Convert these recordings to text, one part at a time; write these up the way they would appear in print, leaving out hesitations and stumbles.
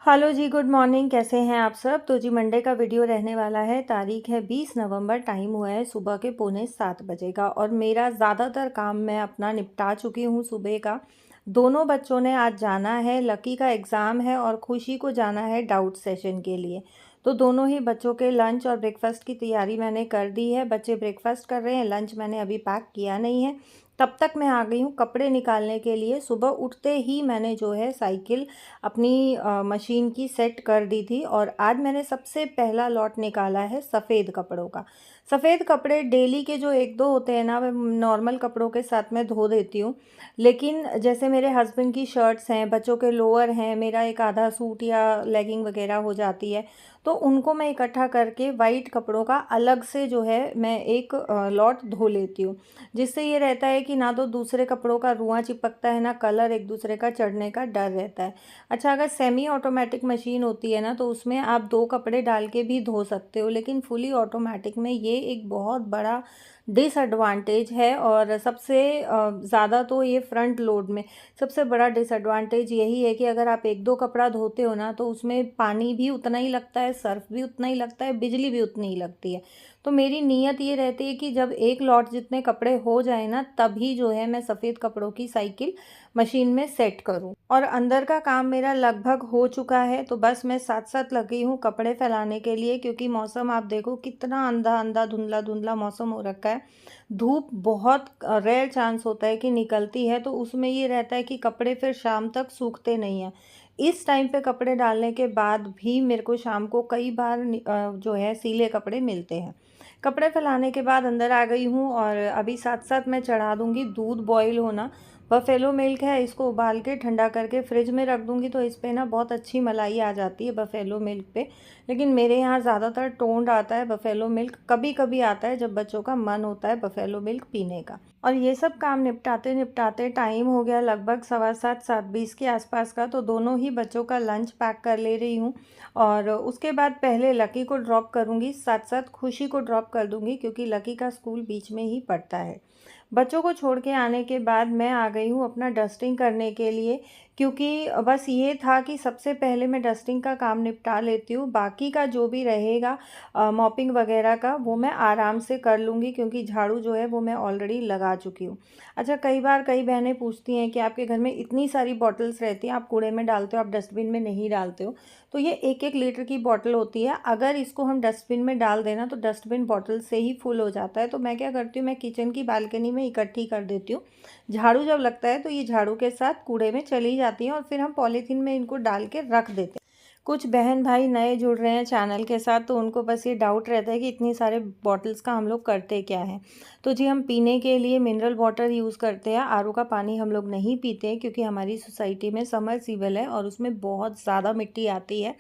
Hello जी, good morning. कैसे हैं आप सब? तो जी मंडे का वीडियो रहने वाला है। तारीख है 20 नवंबर, टाइम हुआ है सुबह के पौने 7 बजे का और मेरा ज़्यादातर काम मैं अपना निपटा चुकी हूँ सुबह का। दोनों बच्चों ने आज जाना है, लकी का एग्ज़ाम है और खुशी को जाना है डाउट सेशन के लिए। तो दोनों ही बच्चों के लंच और ब्रेकफास्ट की तैयारी मैंने कर दी है। बच्चे ब्रेकफास्ट कर रहे हैं, लंच मैंने अभी पैक किया नहीं है। तब तक मैं आ गई हूँ कपड़े निकालने के लिए। सुबह उठते ही मैंने जो है साइकिल अपनी मशीन की सेट कर दी थी और आज मैंने सबसे पहला लॉट निकाला है सफ़ेद कपड़ों का। सफ़ेद कपड़े डेली के जो एक दो होते हैं ना, मैं नॉर्मल कपड़ों के साथ में धो देती हूँ। लेकिन जैसे मेरे हस्बैंड की शर्ट्स हैं, बच्चों के लोअर हैं, मेरा एक आधा सूट या लेगिंग वगैरह हो जाती है, तो उनको मैं इकट्ठा करके वाइट कपड़ों का अलग से जो है मैं एक लॉट धो लेती हूँ। जिससे ये रहता है कि ना तो दूसरे कपड़ों का रुआं चिपकता है, ना कलर एक दूसरे का चढ़ने का डर रहता है। अच्छा, अगर सेमी ऑटोमेटिक मशीन होती है ना, तो उसमें आप 2 कपड़े डाल के भी धो सकते हो, लेकिन फुली ऑटोमेटिक में ये एक बहुत बड़ा डिसएडवांटेज है। और सबसे ज़्यादा तो ये फ्रंट लोड में सबसे बड़ा डिसएडवांटेज यही है कि अगर आप 1-2 कपड़ा धोते हो ना, तो उसमें पानी भी उतना ही लगता है, सर्फ़ भी उतना ही लगता है, बिजली भी उतनी ही लगती है। तो मेरी नीयत ये रहती है कि जब एक लॉट जितने कपड़े हो जाए ना, तभी जो है मैं सफ़ेद कपड़ों की साइकिल मशीन में सेट करूं। और अंदर का काम मेरा लगभग हो चुका है, तो बस मैं साथ साथ लगी हूँ कपड़े फैलाने के लिए, क्योंकि मौसम आप देखो कितना अंधा अंधा धुंधला धुंधला मौसम हो रखा है। धूप बहुत रेयर चांस होता है कि निकलती है, तो उसमें ये रहता है कि कपड़े फिर शाम तक सूखते नहीं हैं। इस टाइम पे कपड़े डालने के बाद भी मेरे को शाम को कई बार जो है सीले कपड़े मिलते हैं। कपड़े फैलाने के बाद अंदर आ गई हूँ और अभी साथ साथ मैं चढ़ा दूँगी दूध बॉईल होना। बफ़ेलो मिल्क है, इसको उबाल के ठंडा करके फ्रिज में रख दूँगी, तो इस पे ना बहुत अच्छी मलाई आ जाती है बफ़ेलो मिल्क पे। लेकिन मेरे यहाँ ज़्यादातर टोंड आता है बफ़ेलो मिल्क, कभी-कभी आता है जब बच्चों का मन होता है बफ़ेलो मिल्क पीने का। और ये सब काम निपटाते-निपटाते टाइम हो गया लगभग 7:15 7:20 के आसपास का, तो दोनों ही बच्चों का लंच पैक कर ले रही हूँ। और उसके बाद पहले लकी को ड्रॉप करूँगी, साथ-साथ खुशी को ड्रॉप कर दूँगी, क्योंकि लकी का स्कूल बीच में ही पड़ता है। बच्चों को छोड़ के आने के बाद मैं आ गई हूँ अपना डस्टिंग करने के लिए, क्योंकि बस ये था कि सबसे पहले मैं डस्टिंग का काम निपटा लेती हूँ, बाकी का जो भी रहेगा मॉपिंग वगैरह का वो मैं आराम से कर लूँगी, क्योंकि झाड़ू जो है वो मैं ऑलरेडी लगा चुकी हूँ। अच्छा, कई बार कई बहनें पूछती हैं कि आपके घर में इतनी सारी बॉटल्स रहती हैं, आप कूड़े में डालते हो, आप डस्टबिन में नहीं डालते हो। तो ये 1-1 लीटर की बॉटल होती है, अगर इसको हम डस्टबिन में डाल देना तो डस्टबिन बॉटल से ही फुल हो जाता है। तो मैं क्या करती हूँ, मैं किचन की बालकनी में इकट्ठी कर देती हूँ। झाड़ू जब लगता है तो ये झाड़ू के साथ कूड़े में चली जाती हैं और फिर हम पॉलीथीन में इनको डाल के रख देते हैं। कुछ बहन भाई नए जुड़ रहे हैं चैनल के साथ, तो उनको बस ये डाउट रहता है कि इतनी सारे बॉटल्स का हम लोग करते क्या हैं। तो जी हम पीने के लिए मिनरल वाटर यूज़ करते हैं। आरओ का पानी हम लोग नहीं पीते हैं, क्योंकि हमारी सोसाइटी में समरसीबल है और उसमें बहुत ज़्यादा मिट्टी आती है,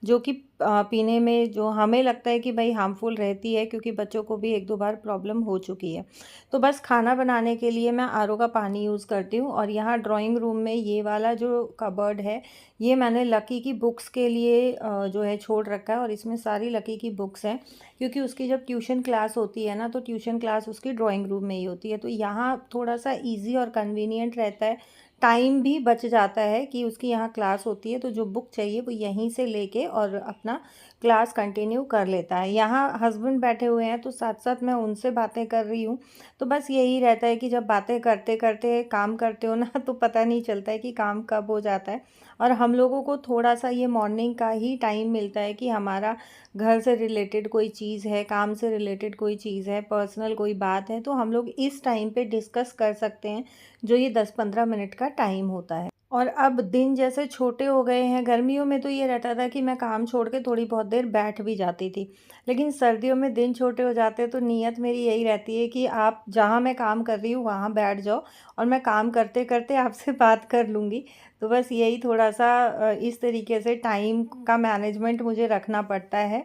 जो कि पीने में जो हमें लगता है कि भाई हार्मफुल रहती है, क्योंकि बच्चों को भी 1-2 बार प्रॉब्लम हो चुकी है। तो बस खाना बनाने के लिए मैं आरओ का पानी यूज़ करती हूँ। और यहाँ ड्राइंग रूम में ये वाला जो कबर्ड है, ये मैंने लकी की बुक्स के लिए जो है छोड़ रखा है, और इसमें सारी लकी की बुक्स हैं, क्योंकि उसकी जब ट्यूशन क्लास होती है ना, तो ट्यूशन क्लास उसकी ड्राइंग रूम में ही होती है। तो यहाँ थोड़ा-सा ईज़ी और कन्वीनिएंट रहता है, टाइम भी बच जाता है कि उसकी यहाँ क्लास होती है, तो जो बुक चाहिए वो यहीं से लेके और अपना क्लास कंटिन्यू कर लेता है। यहाँ हस्बैंड बैठे हुए हैं, तो साथ-साथ मैं उनसे बातें कर रही हूँ। तो बस यही रहता है कि जब बातें करते-करते काम करते हो ना, तो पता नहीं चलता है कि काम कब हो जाता है। और हम लोगों को थोड़ा-सा ये मॉर्निंग का ही टाइम मिलता है कि हमारा घर से रिलेटेड कोई चीज़ है, काम से रिलेटेड कोई चीज़ है, पर्सनल कोई बात है, तो हम लोग इस टाइम पे डिस्कस कर सकते हैं, जो ये 10-15 मिनट का टाइम होता है। और अब दिन जैसे छोटे हो गए हैं, गर्मियों में तो ये रहता था कि मैं काम छोड़ के थोड़ी बहुत देर बैठ भी जाती थी। लेकिन सर्दियों में दिन छोटे हो जाते हैं, तो नीयत मेरी यही रहती है कि आप जहाँ मैं काम कर रही हूँ वहाँ बैठ जाओ, और मैं काम करते-करते आपसे बात कर लूँगी। तो बस यही थोड़ा-सा इस तरीके से टाइम का मैनेजमेंट मुझे रखना पड़ता है।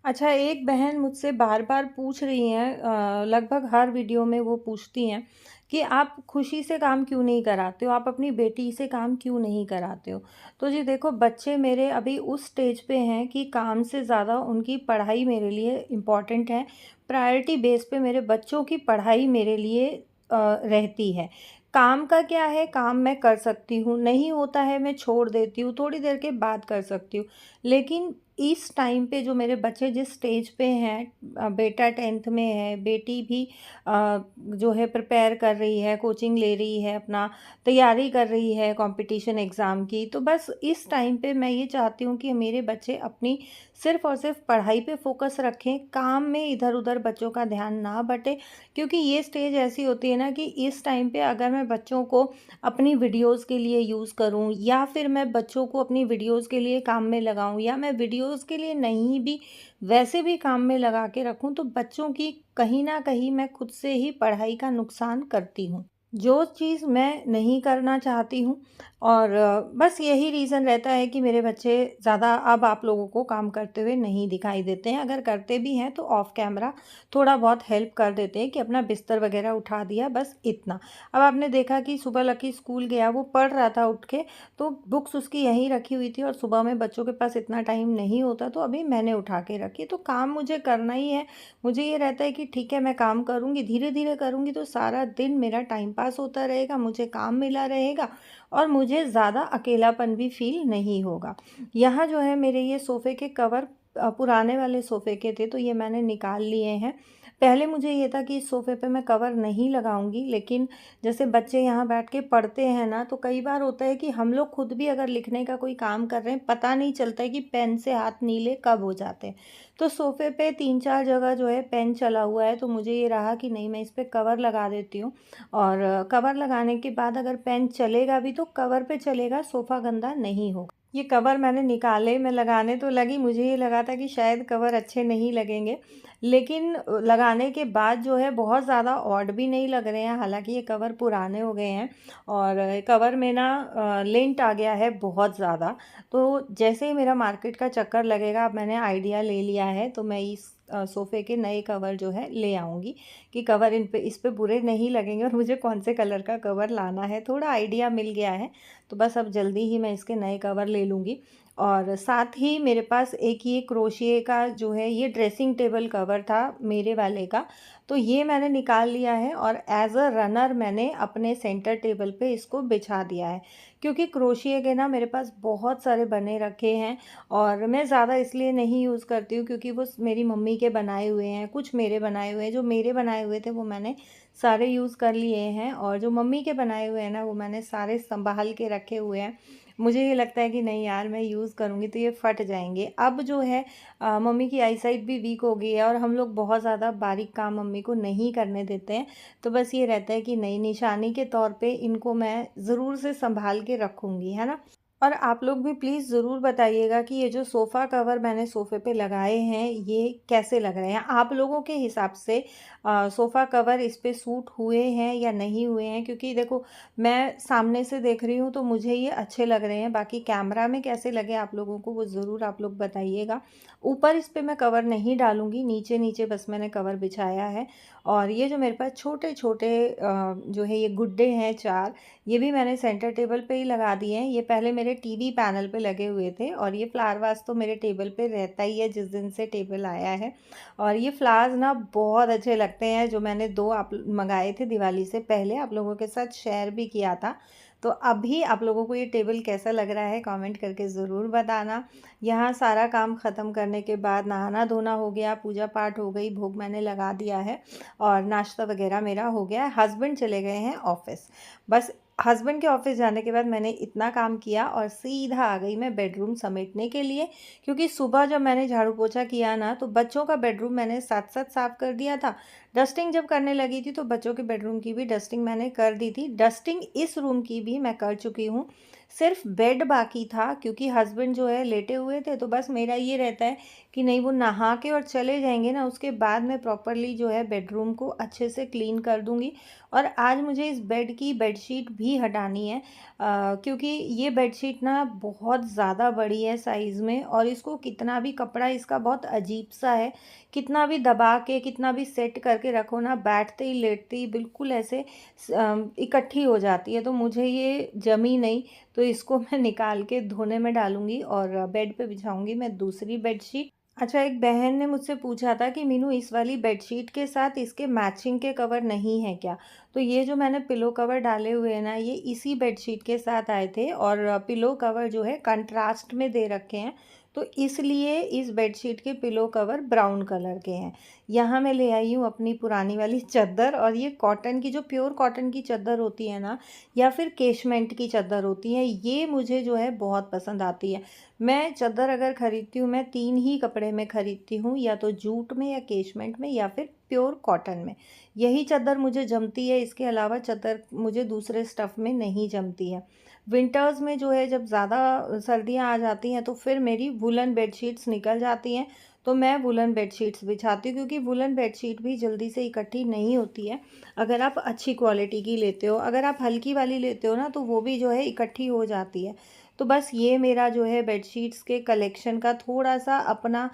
अच्छा, एक बहन मुझसे बार-बार पूछ रही हैं, लगभग हर वीडियो में वो पूछती हैं कि आप खुशी से काम क्यों नहीं कराते हो? आप अपनी बेटी से काम क्यों नहीं कराते हो? तो जी देखो, बच्चे मेरे अभी उस स्टेज पे हैं कि काम से ज़्यादा उनकी पढ़ाई मेरे लिए इम्पॉर्टेंट है। प्रायोरिटी बेस पे मेरे बच्चों की पढ़ाई मेरे लिए रहती है। काम का क्या है, काम मैं कर सकती हूँ, नहीं होता है मैं छोड़ देती हूँ, थोड़ी देर के बाद कर सकती हूँ। लेकिन इस टाइम पे जो मेरे बच्चे जिस स्टेज पे हैं, बेटा 10th में है, बेटी भी जो है प्रिपेयर कर रही है, कोचिंग ले रही है, अपना तैयारी कर रही है कंपटीशन एग्ज़ाम की। तो बस इस टाइम पे मैं ये चाहती हूँ कि मेरे बच्चे अपनी सिर्फ़ और सिर्फ़ पढ़ाई पे फ़ोकस रखें, काम में इधर-उधर बच्चों का ध्यान ना बटे। क्योंकि ये स्टेज ऐसी होती है ना कि इस टाइम पे अगर मैं बच्चों को अपनी वीडियोज़ के लिए यूज़ करूँ, या फिर मैं बच्चों को अपनी वीडियोज़ के लिए काम में लगाऊँ, या मैं वीडियोज़ के लिए नहीं भी वैसे भी काम में लगा के रखूँ, तो बच्चों की कहीं न कहीं मैं खुद से ही पढ़ाई का नुकसान करती हूँ। जो चीज़ मैं नहीं करना चाहती हूँ, और बस यही रीज़न रहता है कि मेरे बच्चे ज़्यादा अब आप लोगों को काम करते हुए नहीं दिखाई देते हैं। अगर करते भी हैं तो ऑफ़ कैमरा थोड़ा बहुत हेल्प कर देते हैं कि अपना बिस्तर वग़ैरह उठा दिया, बस इतना। अब आपने देखा कि सुबह लकी स्कूल गया, वो पढ़ रहा था उठ के, तो बुक्स उसकी यहीं रखी हुई थी, और सुबह में बच्चों के पास इतना टाइम नहीं होता, तो अभी मैंने उठा के रखी। तो काम मुझे करना ही है। मुझे ये रहता है कि ठीक है, मैं काम करूँगी, धीरे-धीरे करूँगी तो सारा दिन मेरा टाइम पास होता रहेगा, मुझे काम मिला रहेगा, और मुझे ज़्यादा अकेलापन भी फ़ील नहीं होगा। यहाँ जो है मेरे ये सोफ़े के कवर पुराने वाले सोफ़े के थे, तो ये मैंने निकाल लिए हैं। पहले मुझे ये था कि इस सोफ़े पे मैं कवर नहीं लगाऊँगी, लेकिन जैसे बच्चे यहाँ बैठ के पढ़ते हैं ना, तो कई बार होता है कि हम लोग खुद भी अगर लिखने का कोई काम कर रहे हैं, पता नहीं चलता है कि पेन से हाथ नीले कब हो जाते हैं। तो सोफ़े पे 3-4 जगह जो है पेन चला हुआ है, तो मुझे ये रहा कि नहीं, मैं इस पे कवर लगा देती हूँ, और कवर लगाने के बाद अगर पेन चलेगा भी तो कवर पे चलेगा, सोफ़ा गंदा नहीं होगा। ये कवर मैंने निकाले, मैं लगाने तो लगी, मुझे ये लगा था कि शायद कवर अच्छे नहीं लगेंगे, लेकिन लगाने के बाद जो है बहुत ज़्यादा ऑड भी नहीं लग रहे हैं। हालाँकि ये कवर पुराने हो गए हैं, और कवर में ना लेंट आ गया है बहुत ज़्यादा। तो जैसे ही मेरा मार्केट का चक्कर लगेगा, अब मैंने आइडिया ले लिया है, तो मैं इस सोफ़े के नए कवर जो है ले आऊँगी, कि कवर इस पे बुरे नहीं लगेंगे, और मुझे कौन से कलर का कवर लाना है, थोड़ा आइडिया मिल गया है। तो बस अब जल्दी ही मैं इसके नए कवर ले लूँगी। और साथ ही मेरे पास एक ये क्रोशिए का जो है, ये ड्रेसिंग टेबल कवर था मेरे वाले का, तो ये मैंने निकाल लिया है, और एज़ अ रनर मैंने अपने सेंटर टेबल पे इसको बिछा दिया है। क्योंकि क्रोशिए के ना मेरे पास बहुत सारे बने रखे हैं, और मैं ज़्यादा इसलिए नहीं यूज़ करती हूँ क्योंकि वो मेरी मम्मी के बनाए हुए हैं, कुछ मेरे बनाए हुए हैं। जो मेरे बनाए हुए थे वो मैंने सारे यूज़ कर लिए हैं, और जो मम्मी के बनाए हुए हैं ना, वो मैंने सारे सँभाल के रखे हुए हैं। मुझे ये लगता है कि नहीं यार, मैं यूज़ करूँगी तो ये फट जाएँगे। अब जो है मम्मी की आईसाइट भी वीक हो गई है, और हम लोग बहुत ज़्यादा बारीक काम मम्मी को नहीं करने देते हैं। तो बस ये रहता है कि नहीं, निशानी के तौर पे इनको मैं ज़रूर से सँभाल के रखूँगी, है ना? और आप लोग भी प्लीज़ ज़रूर बताइएगा कि ये जो सोफ़ा कवर मैंने सोफ़े पे लगाए हैं, ये कैसे लग रहे हैं? आप लोगों के हिसाब से सोफ़ा कवर इस पे सूट हुए हैं या नहीं हुए हैं? क्योंकि देखो, मैं सामने से देख रही हूँ तो मुझे ये अच्छे लग रहे हैं, बाकी कैमरा में कैसे लगे आप लोगों को, वो ज़रूर आप लोग बताइएगा। ऊपर इस पे मैं कवर नहीं डालूँगी, नीचे-नीचे बस मैंने कवर बिछाया है। और ये जो मेरे पास छोटे-छोटे जो है ये गुड्डे हैं 4, ये भी मैंने सेंटर टेबल पे ही लगा दिए हैं। ये पहले मेरे टीवी पैनल पे लगे हुए थे, और ये फ्लावर वाज़ तो मेरे टेबल पे रहता ही है जिस दिन से टेबल आया है। और ये फ्लावर्स ना बहुत अच्छे लगते हैं, जो मैंने 2 आप मँगाए थे दिवाली से पहले, आप लोगों के साथ शेयर भी किया था। तो अभी आप लोगों को ये टेबल कैसा लग रहा है कमेंट करके ज़रूर बताना। यहाँ सारा काम ख़त्म करने के बाद नहाना-धोना हो गया, पूजा-पाठ हो गई, भोग मैंने लगा दिया है, और नाश्ता वग़ैरह मेरा हो गया है। हस्बैंड चले गए हैं ऑफ़िस। बस हस्बैंड के ऑफ़िस जाने के बाद मैंने इतना काम किया, और सीधा आ गई मैं बेडरूम समेटने के लिए, क्योंकि सुबह जब मैंने झाड़ू पोछा किया ना, तो बच्चों का बेडरूम मैंने साथ-साथ साफ़ कर दिया था। डस्टिंग जब करने लगी थी तो बच्चों के बेडरूम की भी डस्टिंग मैंने कर दी थी। डस्टिंग इस रूम की भी मैं कर चुकी हूँ। सिर्फ़ बेड बाकी था, क्योंकि हस्बैंड जो है लेटे हुए थे, तो बस मेरा ये रहता है कि नहीं, वो नहा के और चले जाएँगे ना, उसके बाद मैं प्रॉपरली जो है बेडरूम को अच्छे से क्लीन कर दूँगी। और आज मुझे इस बेड की बेडशीट भी हटानी है, क्योंकि ये बेडशीट ना बहुत ज़्यादा बड़ी है साइज़ में, और इसको कितना भी, कपड़ा इसका बहुत अजीब-सा है, कितना भी दबा के, कितना भी सेट करके रखो ना, बैठते ही लेटते ही बिल्कुल ऐसे इकट्ठी हो जाती है, तो मुझे ये जमी नहीं। तो इसको मैं निकाल के धोने में डालूँगी, और बेड पे बिछाऊँगी मैं दूसरी बेडशीट। अच्छा, एक बहन ने मुझसे पूछा था कि मीनू, इस वाली बेडशीट के साथ इसके मैचिंग के कवर नहीं है क्या? तो ये जो मैंने पिलो कवर डाले हुए हैं ना, ये इसी बेडशीट के साथ आए थे और पिलो कवर जो है कंट्रास्ट में दे रखे हैं, तो इसलिए इस बेडशीट के पिलो कवर ब्राउन कलर के हैं। यहाँ मैं ले आई हूँ अपनी पुरानी वाली चादर, और ये कॉटन की, जो प्योर कॉटन की चादर होती है ना, या फिर केशमेंट की चादर होती है, ये मुझे जो है बहुत पसंद आती है। मैं चादर अगर ख़रीदती हूँ, मैं 3 ही कपड़े में ख़रीदती हूँ, या तो जूट में, या केशमेंट में, या फिर प्योर कॉटन में। यही चादर मुझे जमती है, इसके अलावा चादर मुझे दूसरे स्टफ़ में नहीं जमती है। विंटर्स में जो है, जब ज़्यादा सर्दियाँ आ जाती हैं, तो फिर मेरी वुलन बेडशीट्स निकल जाती हैं, तो मैं वुलन बेडशीट्स बिछाती हूँ, क्योंकि वुलन बेडशीट भी जल्दी से इकट्ठी नहीं होती है अगर आप अच्छी क्वालिटी की लेते हो। अगर आप हल्की वाली लेते हो ना, तो वो भी जो है इकट्ठी हो जाती है। तो बस ये मेरा जो है बेडशीट्स के कलेक्शन का थोड़ा-सा अपना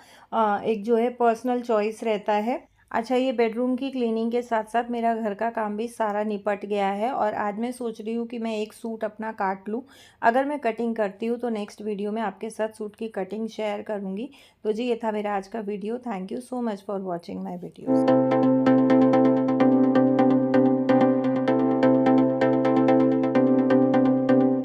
एक जो है पर्सनल चॉइस रहता है। अच्छा, ये बेडरूम की क्लीनिंग के साथ-साथ मेरा घर का काम भी सारा निपट गया है, और आज मैं सोच रही हूँ कि मैं एक सूट अपना काट लूँ। अगर मैं कटिंग करती हूँ, तो नेक्स्ट वीडियो में आपके साथ सूट की कटिंग शेयर करूँगी। तो जी, ये था मेरा आज का video. Thank you so much for watching my videos.